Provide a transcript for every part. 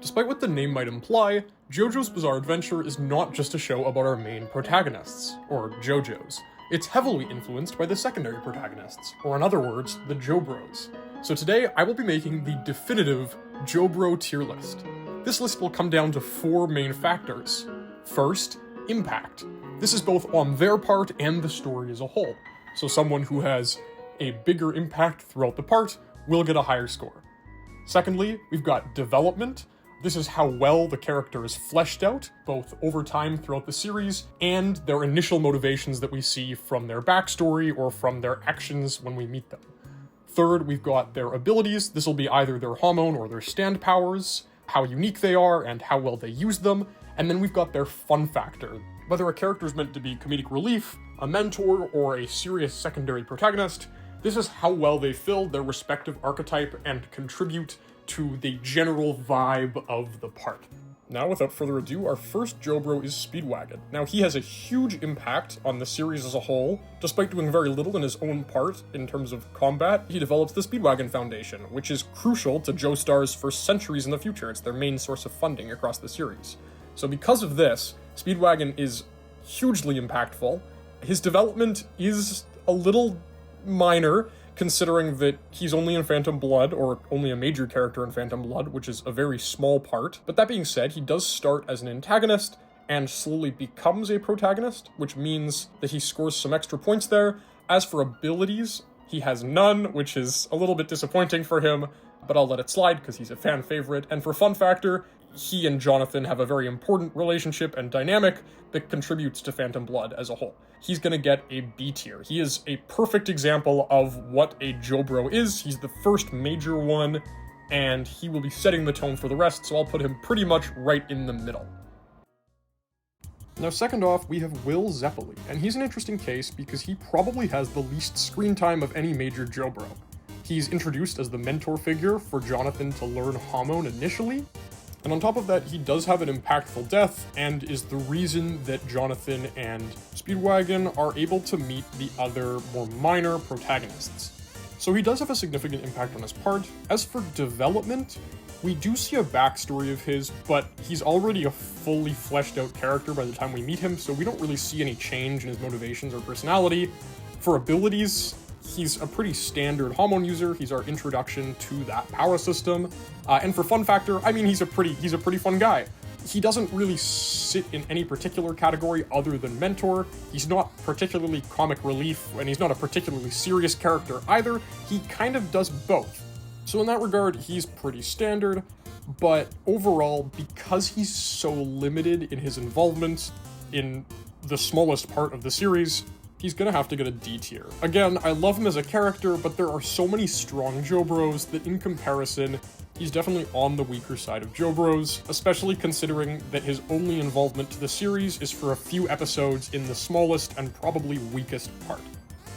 Despite what the name might imply, JoJo's Bizarre Adventure is not just a show about our main protagonists, or JoJo's. It's heavily influenced by the secondary protagonists, or in other words, the JoBros. So today, I will be making the definitive JoBro tier list. This list will come down to 4 main factors. First, impact. This is both on their part and the story as a whole. So someone who has a bigger impact throughout the part will get a higher score. Secondly, we've got development. This is how well the character is fleshed out, both over time throughout the series, and their initial motivations that we see from their backstory or from their actions when we meet them. Third, we've got their abilities. This will be either their hamon or their stand powers, how unique they are and how well they use them, and then we've got their fun factor. Whether a character is meant to be comedic relief, a mentor, or a serious secondary protagonist, this is how well they fill their respective archetype and contribute to the general vibe of the part. Now, without further ado, our first JoBro is Speedwagon. Now, he has a huge impact on the series as a whole. Despite doing very little in his own part in terms of combat, he develops the Speedwagon Foundation, which is crucial to Joestars for centuries in the future. It's their main source of funding across the series. So because of this, Speedwagon is hugely impactful. His development is a little minor, considering that he's only in Phantom Blood, or only a major character in Phantom Blood, which is a very small part. But that being said, he does start as an antagonist and slowly becomes a protagonist, which means that he scores some extra points there. As for abilities, he has none, which is a little bit disappointing for him, but I'll let it slide because he's a fan favorite. And for fun factor, he and Jonathan have a very important relationship and dynamic that contributes to Phantom Blood as a whole. He's gonna get a B tier. He is a perfect example of what a JoBro is. He's the first major one, and he will be setting the tone for the rest, so I'll put him pretty much right in the middle. Now, second off, we have Will Zeppeli, and he's an interesting case because he probably has the least screen time of any major JoBro. He's introduced as the mentor figure for Jonathan to learn hamon initially, and on top of that, he does have an impactful death, and is the reason that Jonathan and Speedwagon are able to meet the other, more minor protagonists. So he does have a significant impact on his part. As for development, we do see a backstory of his, but he's already a fully fleshed out character by the time we meet him, so we don't really see any change in his motivations or personality. For abilities, he's a pretty standard hamon user. He's our introduction to that power system. And for fun factor, I mean, he's a pretty fun guy. He doesn't really sit in any particular category other than mentor. He's not particularly comic relief, and he's not a particularly serious character either. He kind of does both. So in that regard, he's pretty standard, but overall, because he's so limited in his involvement in the smallest part of the series, he's gonna have to get a D tier. Again, I love him as a character, but there are so many strong JoBros that in comparison, he's definitely on the weaker side of JoBros, especially considering that his only involvement to the series is for a few episodes in the smallest and probably weakest part.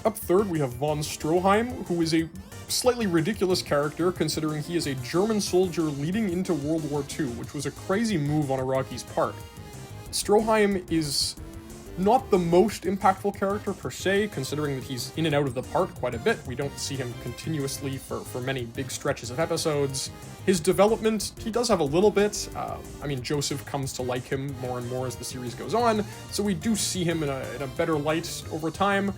Up third, we have von Stroheim, who is a slightly ridiculous character considering he is a German soldier leading into World War II, which was a crazy move on Araki's part. Stroheim is not the most impactful character per se, considering that he's in and out of the part quite a bit. We don't see him continuously for many big stretches of episodes. His development, he does have a little bit. I mean, Joseph comes to like him more and more as the series goes on, so we do see him in a better light over time.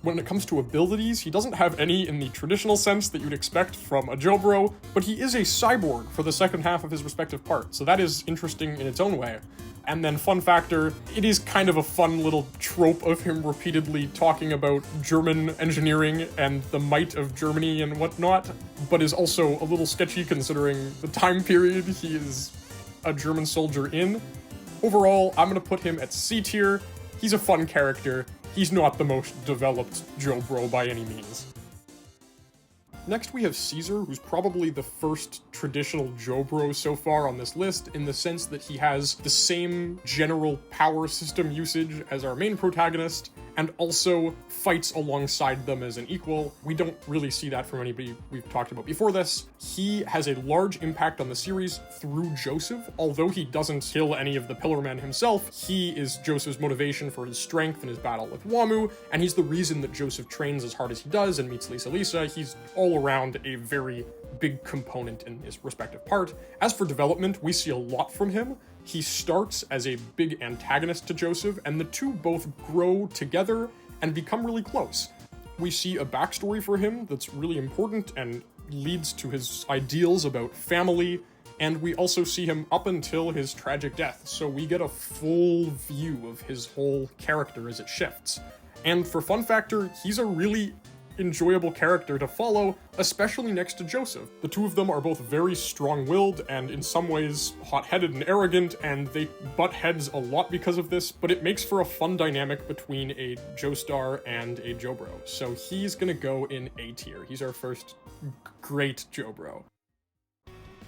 When it comes to abilities, he doesn't have any in the traditional sense that you'd expect from a JoBro, but he is a cyborg for the second half of his respective part, so that is interesting in its own way. And then fun factor, it is kind of a fun little trope of him repeatedly talking about German engineering and the might of Germany and whatnot, but is also a little sketchy considering the time period he is a German soldier in. Overall, I'm gonna put him at C tier. He's a fun character. He's not the most developed JoBro by any means. Next, we have Caesar, who's probably the first traditional JoBro so far on this list, in the sense that he has the same general power system usage as our main protagonist, and also fights alongside them as an equal. We don't really see that from anybody we've talked about before this. He has a large impact on the series through Joseph. Although he doesn't kill any of the Pillar Men himself, he is Joseph's motivation for his strength in his battle with Wamu, and he's the reason that Joseph trains as hard as he does and meets Lisa. He's all around a very big component in his respective part. As for development, we see a lot from him. He starts as a big antagonist to Joseph, and the two both grow together and become really close. We see a backstory for him that's really important and leads to his ideals about family, and we also see him up until his tragic death, so we get a full view of his whole character as it shifts. And for fun factor, he's a really enjoyable character to follow, especially next to Joseph. The two of them are both very strong-willed and in some ways hot-headed and arrogant, and they butt heads a lot because of this, but it makes for a fun dynamic between a Joestar and a JoBro. So he's gonna go in A tier. He's our first great JoBro.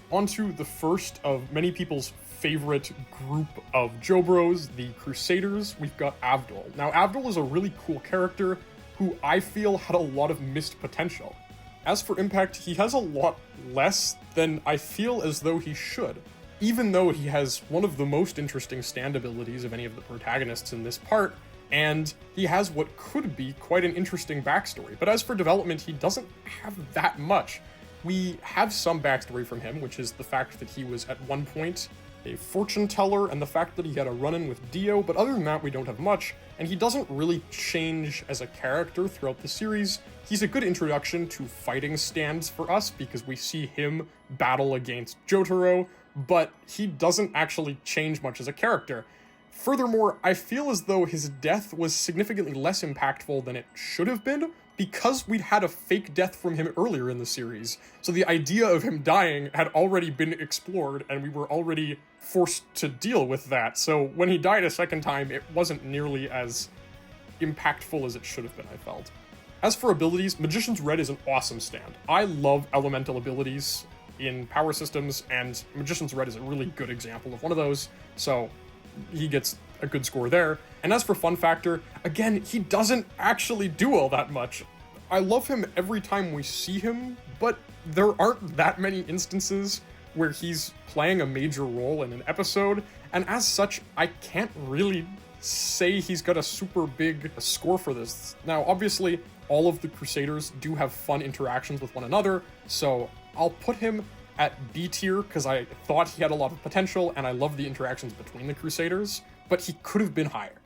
Onto the first of many people's favorite group of JoBros, the Crusaders. We've got Avdol. Now, Avdol is a really cool character who I feel had a lot of missed potential. As for impact, he has a lot less than I feel as though he should, even though he has one of the most interesting stand abilities of any of the protagonists in this part, and he has what could be quite an interesting backstory. But as for development, he doesn't have that much. We have some backstory from him, which is the fact that he was at one point a fortune teller and the fact that he had a run-in with Dio, but other than that we don't have much, and he doesn't really change as a character throughout the series. He's a good introduction to fighting stands for us because we see him battle against Jotaro, but he doesn't actually change much as a character. Furthermore, I feel as though his death was significantly less impactful than it should have been, because we'd had a fake death from him earlier in the series. So the idea of him dying had already been explored, and we were already forced to deal with that. So when he died a second time, it wasn't nearly as impactful as it should have been, I felt. As for abilities, Magician's Red is an awesome stand. I love elemental abilities in power systems, and Magician's Red is a really good example of one of those, so he gets a good score there. And as for fun factor, again, he doesn't actually do all that much. I love him every time we see him, but there aren't that many instances where he's playing a major role in an episode, and as such, I can't really say he's got a super big score for this. Now, obviously, all of the Crusaders do have fun interactions with one another, so I'll put him at B tier because I thought he had a lot of potential and I love the interactions between the Crusaders, but he could have been higher.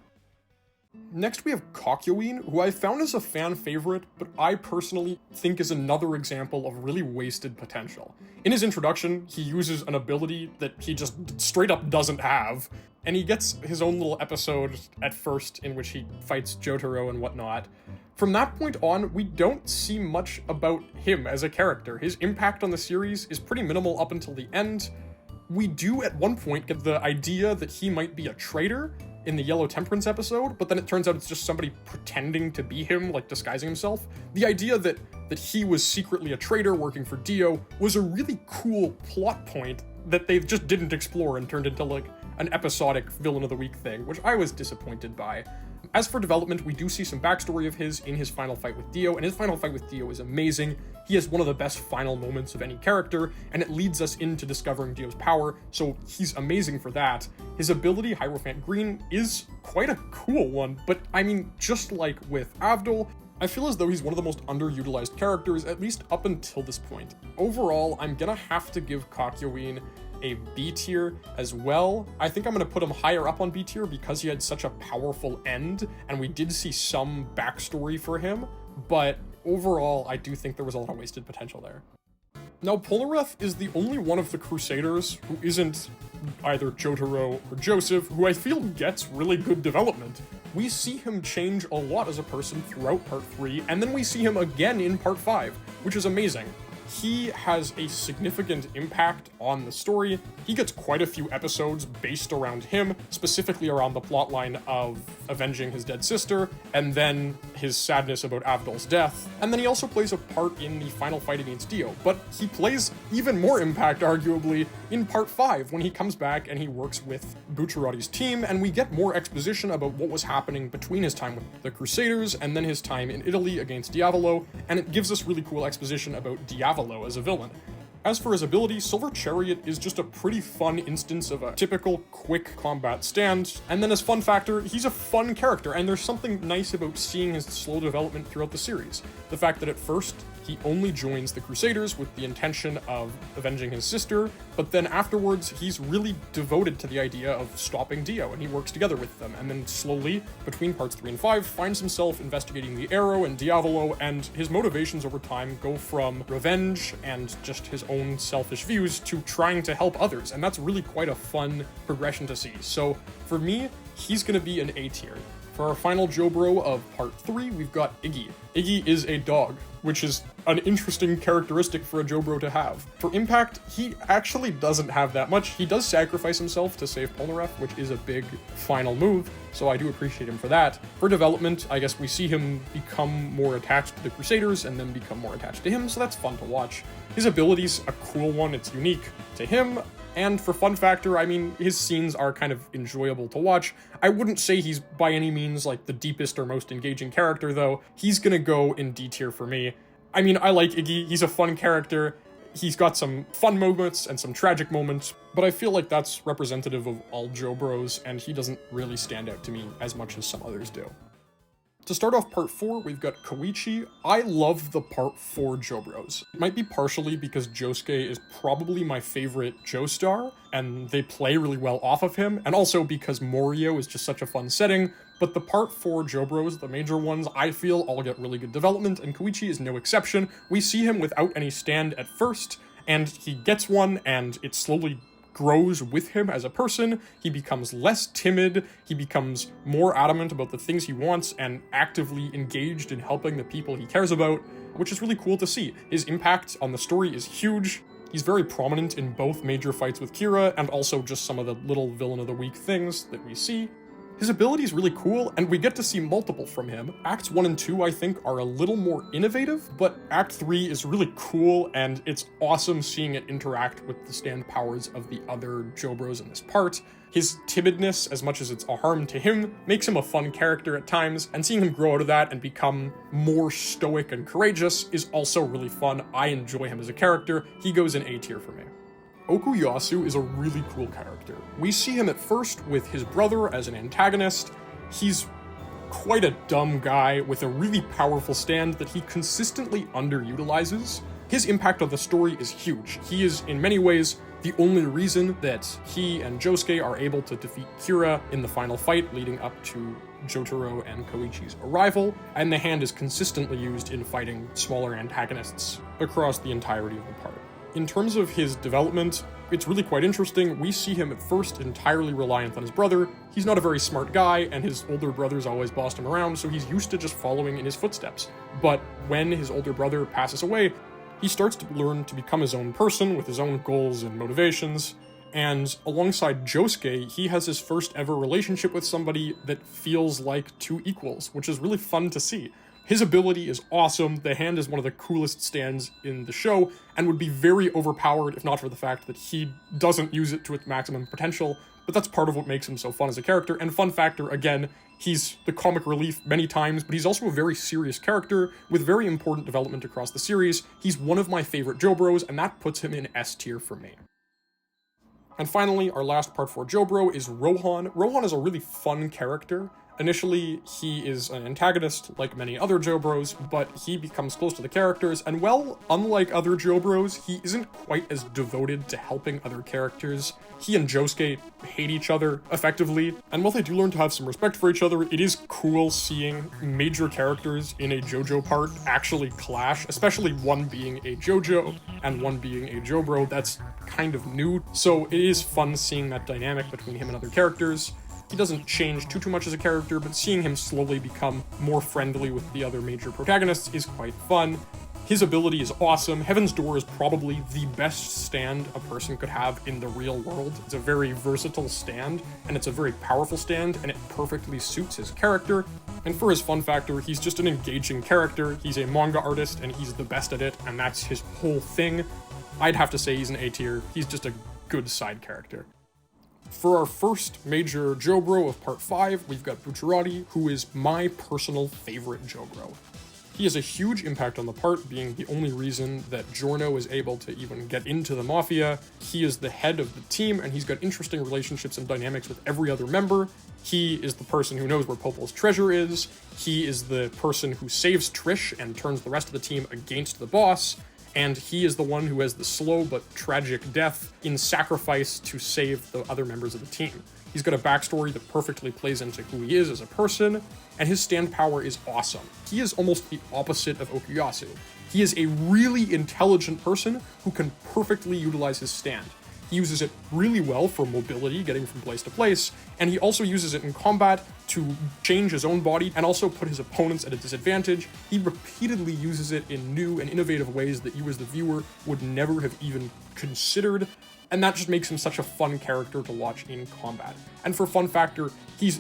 Next we have Kakyoin, who I found as a fan favorite, but I personally think is another example of really wasted potential. In his introduction, he uses an ability that he just straight up doesn't have, and he gets his own little episode at first in which he fights Jotaro and whatnot. From that point on, we don't see much about him as a character. His impact on the series is pretty minimal up until the end. We do at one point get the idea that he might be a traitor in the Yellow Temperance episode, but then it turns out it's just somebody pretending to be him, like disguising himself. The idea that he was secretly a traitor working for Dio was a really cool plot point that they just didn't explore and turned into like an episodic villain of the week thing, which I was disappointed by. As for development, we do see some backstory of his in his final fight with Dio, and his final fight with Dio is amazing. He has one of the best final moments of any character, and it leads us into discovering Dio's power, so he's amazing for that. His ability, Hierophant Green, is quite a cool one, but I mean, just like with Avdol, I feel as though he's one of the most underutilized characters, at least up until this point. Overall, I'm gonna have to give Kakyoin a B tier as well. I think I'm gonna put him higher up on B tier because he had such a powerful end, and we did see some backstory for him, but overall, I do think there was a lot of wasted potential there. Now, Polnareff is the only one of the Crusaders who isn't either Jotaro or Joseph, who I feel gets really good development. We see him change a lot as a person throughout Part 3, and then we see him again in Part 5, which is amazing. He has a significant impact on the story. He gets quite a few episodes based around him, specifically around the plotline of avenging his dead sister, and then his sadness about Avdol's death. And then he also plays a part in the final fight against Dio, but he plays even more impact, arguably, in Part 5, when he comes back and he works with Bucciarati's team, and we get more exposition about what was happening between his time with the Crusaders and then his time in Italy against Diavolo, and it gives us really cool exposition about Diavolo as a villain. As for his ability, Silver Chariot is just a pretty fun instance of a typical quick combat stand, and then as fun factor, he's a fun character, and there's something nice about seeing his slow development throughout the series. The fact that at first, he only joins the Crusaders with the intention of avenging his sister, but then afterwards he's really devoted to the idea of stopping Dio, and he works together with them, and then slowly, between parts 3 and 5, finds himself investigating the Arrow and Diavolo, and his motivations over time go from revenge and just his own selfish views to trying to help others, and that's really quite a fun progression to see. So for me, he's gonna be an A tier. For our final JoBro of part 3, we've got Iggy. Iggy is a dog, which is an interesting characteristic for a JoBro to have. For impact, he actually doesn't have that much. He does sacrifice himself to save Polnareff, which is a big final move, so I do appreciate him for that. For development, I guess we see him become more attached to the Crusaders and then become more attached to him, so that's fun to watch. His ability's a cool one, it's unique to him. And for fun factor, I mean, his scenes are kind of enjoyable to watch. I wouldn't say he's by any means like the deepest or most engaging character, though. He's gonna go in D tier for me. I mean, I like Iggy, he's a fun character. He's got some fun moments and some tragic moments, but I feel like that's representative of all JoBros, and he doesn't really stand out to me as much as some others do. To start off part 4, we've got Koichi. I love the part 4 JoBros. It might be partially because Josuke is probably my favorite Joestar, and they play really well off of him, and also because Morio is just such a fun setting, but the part 4 JoBros, the major ones, I feel all get really good development, and Koichi is no exception. We see him without any stand at first, and he gets one, and it slowly grows with him as a person. He becomes less timid, he becomes more adamant about the things he wants and actively engaged in helping the people he cares about, which is really cool to see. His impact on the story is huge. He's very prominent in both major fights with Kira and also just some of the little villain of the week things that we see. His ability is really cool, and we get to see multiple from him. Acts 1 and 2, I think, are a little more innovative, but Act 3 is really cool, and it's awesome seeing it interact with the stand powers of the other JoBros in this part. His timidness, as much as it's a harm to him, makes him a fun character at times, and seeing him grow out of that and become more stoic and courageous is also really fun. I enjoy him as a character. He goes in A tier for me. Okuyasu is a really cool character. We see him at first with his brother as an antagonist. He's quite a dumb guy with a really powerful stand that he consistently underutilizes. His impact on the story is huge. He is, in many ways, the only reason that he and Josuke are able to defeat Kira in the final fight leading up to Jotaro and Koichi's arrival, and the hand is consistently used in fighting smaller antagonists across the entirety of the part. In terms of his development, it's really quite interesting. We see him at first entirely reliant on his brother. He's not a very smart guy, and his older brothers always bossed him around, so he's used to just following in his footsteps. But when his older brother passes away, he starts to learn to become his own person with his own goals and motivations, and alongside Josuke, he has his first ever relationship with somebody that feels like two equals, which is really fun to see. His ability is awesome, the hand is one of the coolest stands in the show, and would be very overpowered if not for the fact that he doesn't use it to its maximum potential, but that's part of what makes him so fun as a character. And fun factor, again, he's the comic relief many times, but he's also a very serious character with very important development across the series. He's one of my favorite JoBros, and that puts him in S tier for me. And finally, our last part for JoBro is Rohan. Rohan is a really fun character. Initially, he is an antagonist, like many other JoBros, but he becomes close to the characters, and well, unlike other JoBros, he isn't quite as devoted to helping other characters. He and Josuke hate each other, effectively, and while they do learn to have some respect for each other, it is cool seeing major characters in a JoJo part actually clash, especially one being a JoJo and one being a JoBro. That's kind of new, so it is fun seeing that dynamic between him and other characters. He doesn't change too much as a character, but seeing him slowly become more friendly with the other major protagonists is quite fun. His ability is awesome. Heaven's Door is probably the best stand a person could have in the real world. It's a very versatile stand, and it's a very powerful stand, and it perfectly suits his character. And for his fun factor, he's just an engaging character. He's a manga artist, and he's the best at it, and that's his whole thing. I'd have to say he's an A tier. He's just a good side character. For our first major JoBro of part 5, we've got Bucciarati, who is my personal favorite JoBro. He has a huge impact on the part, being the only reason that Giorno is able to even get into the Mafia. He is the head of the team, and he's got interesting relationships and dynamics with every other member. He is the person who knows where Popol's treasure is. He is the person who saves Trish and turns the rest of the team against the boss. And he is the one who has the slow but tragic death in sacrifice to save the other members of the team. He's got a backstory that perfectly plays into who he is as a person, and his stand power is awesome. He is almost the opposite of Okuyasu. He is a really intelligent person who can perfectly utilize his stand. He uses it really well for mobility, getting from place to place, and he also uses it in combat to change his own body and also put his opponents at a disadvantage. He repeatedly uses it in new and innovative ways that you as the viewer would never have even considered, and that just makes him such a fun character to watch in combat. And for fun factor, he's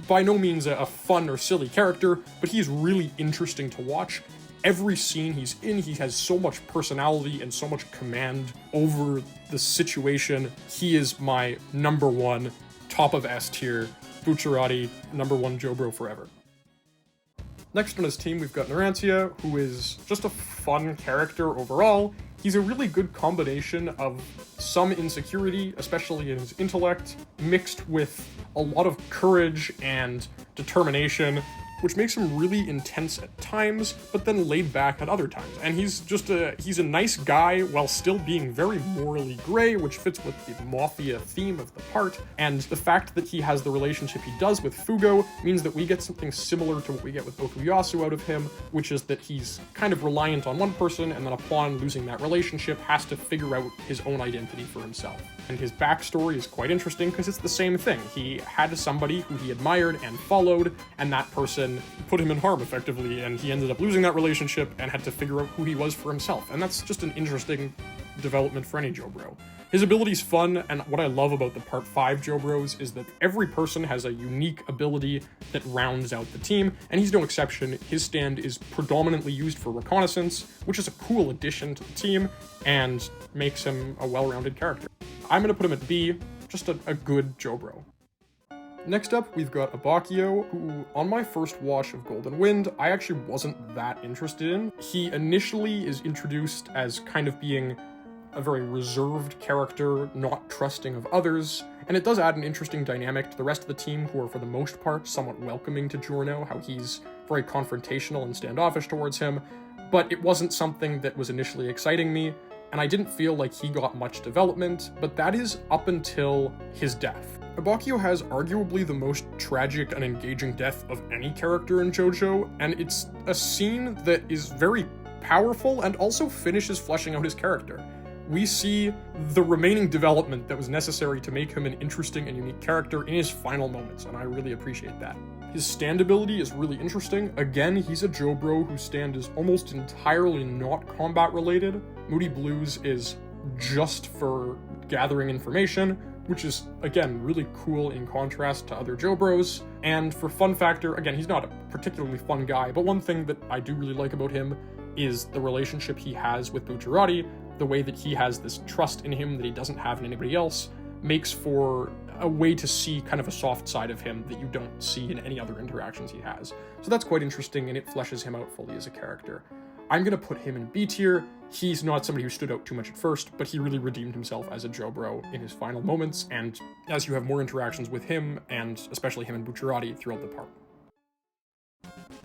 by no means a fun or silly character, but he's really interesting to watch. Every scene he's in, he has so much personality and so much command over the situation. He is my number one, top of S tier, Bucciarati, number one JoBro forever. Next on his team, we've got Narancia, who is just a fun character overall. He's a really good combination of some insecurity, especially in his intellect, mixed with a lot of courage and determination, which makes him really intense at times, but then laid back at other times. And he's a nice guy while still being very morally gray, which fits with the mafia theme of the part. And the fact that he has the relationship he does with Fugo means that we get something similar to what we get with Okuyasu out of him, which is that he's kind of reliant on one person, and then upon losing that relationship, has to figure out his own identity for himself. And his backstory is quite interesting because it's the same thing. He had somebody who he admired and followed, and that person put him in harm effectively, and he ended up losing that relationship and had to figure out who he was for himself. And that's just an interesting development for any JoBro. His ability's fun, and what I love about the Part 5 JoBros is that every person has a unique ability that rounds out the team, and he's no exception. His stand is predominantly used for reconnaissance, which is a cool addition to the team, and makes him a well-rounded character. I'm gonna put him at B, just a good JoBro. Next up, we've got Abbacchio, who, on my first watch of Golden Wind, I actually wasn't that interested in. He initially is introduced as kind of being a very reserved character, not trusting of others, and it does add an interesting dynamic to the rest of the team, who are for the most part somewhat welcoming to Giorno, how he's very confrontational and standoffish towards him, but it wasn't something that was initially exciting me, and I didn't feel like he got much development, but that is up until his death. Abbacchio has arguably the most tragic and engaging death of any character in JoJo, and it's a scene that is very powerful and also finishes fleshing out his character. We see the remaining development that was necessary to make him an interesting and unique character in his final moments, and I really appreciate that. His stand ability is really interesting. Again, he's a JoBro whose stand is almost entirely not combat related. Moody Blues is just for gathering information, which is, again, really cool in contrast to other JoBros. And for fun factor, again, he's not a particularly fun guy, but one thing that I do really like about him is the relationship he has with Bucciarati. The way that he has this trust in him that he doesn't have in anybody else makes for a way to see kind of a soft side of him that you don't see in any other interactions he has. So that's quite interesting, and it fleshes him out fully as a character. I'm gonna put him in B tier. He's not somebody who stood out too much at first, but he really redeemed himself as a JoBro in his final moments, and as you have more interactions with him, and especially him and Bucciarati throughout the part.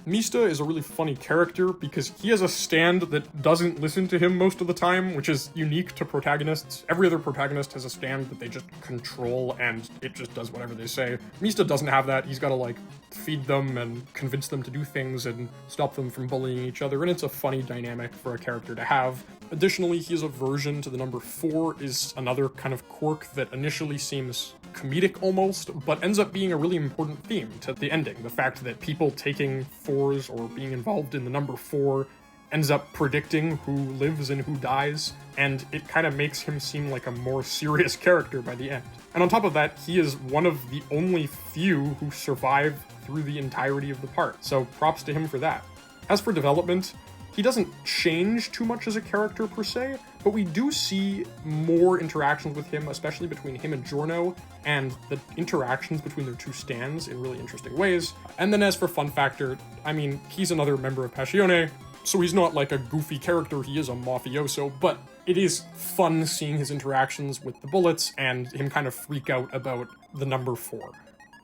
Mista is a really funny character because he has a stand that doesn't listen to him most of the time, which is unique to protagonists. Every other protagonist has a stand that they just control and it just does whatever they say. Mista doesn't have that. He's got to like feed them and convince them to do things and stop them from bullying each other, and it's a funny dynamic for a character to have. Additionally, he has a version to the number 4 is another kind of quirk that initially seems comedic almost, but ends up being a really important theme to the ending. The fact that people taking 4s or being involved in the number 4 ends up predicting who lives and who dies, and it kind of makes him seem like a more serious character by the end. And on top of that, he is one of the only few who survive through the entirety of the part, so props to him for that. As for development, he doesn't change too much as a character per se, but we do see more interactions with him, especially between him and Giorno, and the interactions between their two stands in really interesting ways. And then as for fun factor, I mean, he's another member of Passione, so he's not like a goofy character, he is a mafioso, but it is fun seeing his interactions with the bullets and him kind of freak out about the number 4.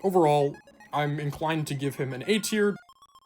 Overall, I'm inclined to give him an A tier.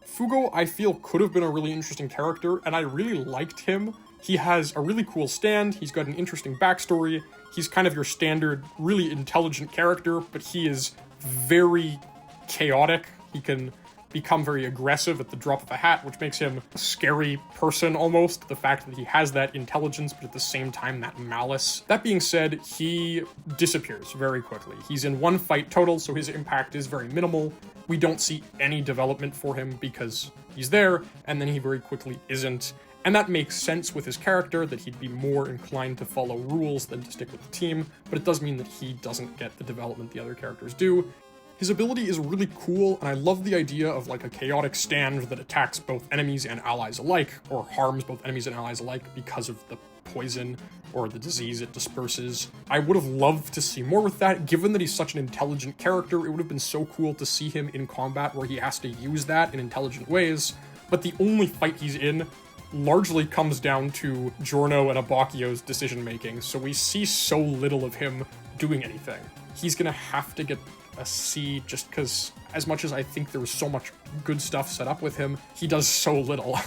Fugo, I feel, could have been a really interesting character, and I really liked him. He has a really cool stand, he's got an interesting backstory, he's kind of your standard, really intelligent character, but he is very chaotic. He can become very aggressive at the drop of a hat, which makes him a scary person almost, the fact that he has that intelligence, but at the same time that malice. That being said, he disappears very quickly. He's in one fight total, so his impact is very minimal. We don't see any development for him because he's there, and then he very quickly isn't. And that makes sense with his character, that he'd be more inclined to follow rules than to stick with the team, but it does mean that he doesn't get the development the other characters do. His ability is really cool, and I love the idea of like a chaotic stand that attacks both enemies and allies alike, or harms both enemies and allies alike because of the poison or the disease it disperses. I would have loved to see more with that. Given that he's such an intelligent character, it would have been so cool to see him in combat where he has to use that in intelligent ways, but the only fight he's in largely comes down to Giorno and Abbacchio's decision-making, so we see so little of him doing anything. He's gonna have to get a C just because, as much as I think there was so much good stuff set up with him, he does so little.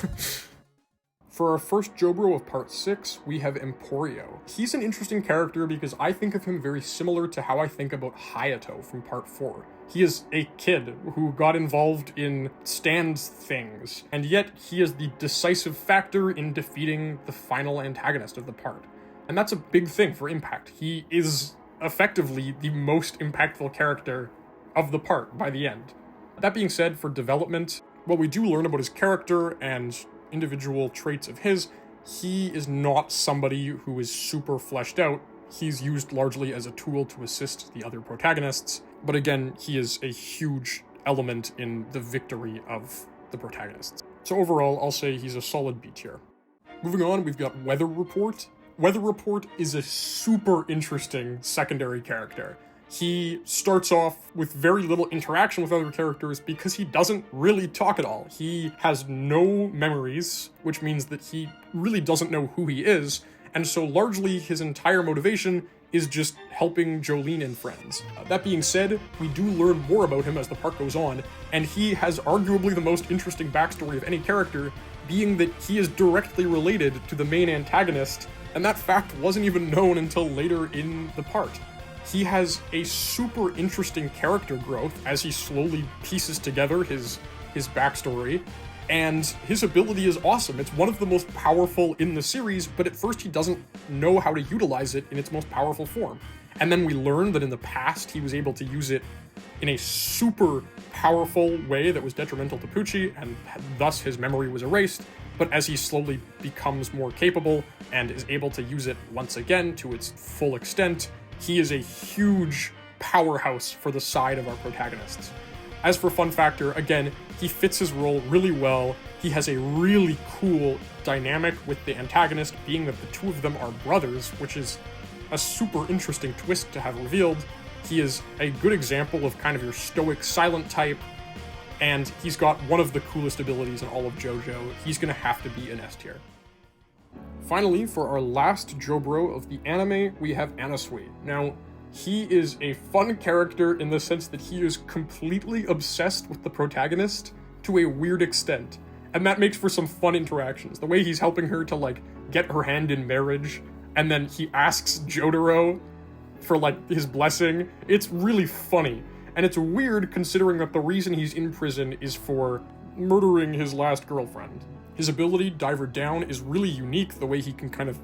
For our first JoBro of part 6, we have Emporio. He's an interesting character because I think of him very similar to how I think about Hayato from part 4. He is a kid who got involved in stands things, and yet he is the decisive factor in defeating the final antagonist of the part. And that's a big thing for Impact. He is effectively the most impactful character of the part by the end. That being said, for development, while we do learn about his character and individual traits of his, he is not somebody who is super fleshed out. He's used largely as a tool to assist the other protagonists, but again, he is a huge element in the victory of the protagonists. So overall, I'll say he's a solid B tier. Moving on, we've got Weather Report. Weather Report is a super interesting secondary character. He starts off with very little interaction with other characters because he doesn't really talk at all. He has no memories, which means that he really doesn't know who he is, and so largely his entire motivation is just helping Jolene and friends. That being said, we do learn more about him as the part goes on, and he has arguably the most interesting backstory of any character, being that he is directly related to the main antagonist, and that fact wasn't even known until later in the part. He has a super interesting character growth as he slowly pieces together his backstory, and his ability is awesome. It's one of the most powerful in the series, but at first he doesn't know how to utilize it in its most powerful form. And then we learn that in the past he was able to use it in a super powerful way that was detrimental to Pucci, and thus his memory was erased. But as he slowly becomes more capable and is able to use it once again to its full extent, he is a huge powerhouse for the side of our protagonists. As for fun factor, again, he fits his role really well. He has a really cool dynamic with the antagonist, being that the two of them are brothers, which is a super interesting twist to have revealed. He is a good example of kind of your stoic, silent type, and he's got one of the coolest abilities in all of JoJo. He's gonna have to be an S tier. Finally, for our last JoBro of the anime, we have Anasui. Now, he is a fun character in the sense that he is completely obsessed with the protagonist to a weird extent, and that makes for some fun interactions. The way he's helping her to, like, get her hand in marriage, and then he asks Jotaro for, like, his blessing. It's really funny, and it's weird considering that the reason he's in prison is for murdering his last girlfriend. His ability, Diver Down, is really unique. The way he can kind of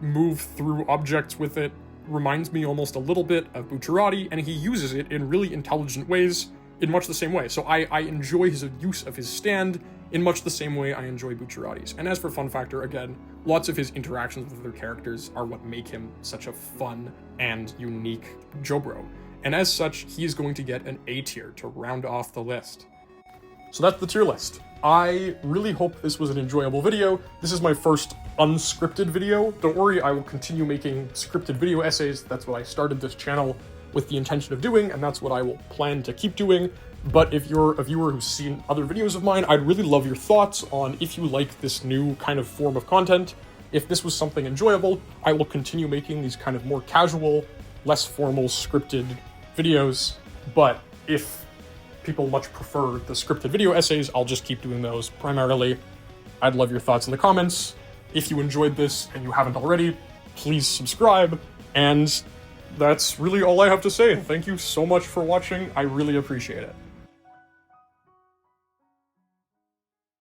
move through objects with it reminds me almost a little bit of Bucciarati, and he uses it in really intelligent ways in much the same way. So I enjoy his use of his stand in much the same way I enjoy Bucciarati's. And as for fun factor, again, lots of his interactions with other characters are what make him such a fun and unique JoBro. And as such, he is going to get an A tier to round off the list. So that's the tier list. I really hope this was an enjoyable video. This is my first unscripted video. Don't worry, I will continue making scripted video essays. That's what I started this channel with the intention of doing, and that's what I will plan to keep doing. But if you're a viewer who's seen other videos of mine, I'd really love your thoughts on if you like this new kind of form of content. If this was something enjoyable, I will continue making these kind of more casual, less formal, scripted videos. But if people much prefer the scripted video essays, I'll just keep doing those primarily. I'd love your thoughts in the comments. If you enjoyed this and you haven't already, please subscribe. And that's really all I have to say. Thank you so much for watching. I really appreciate it.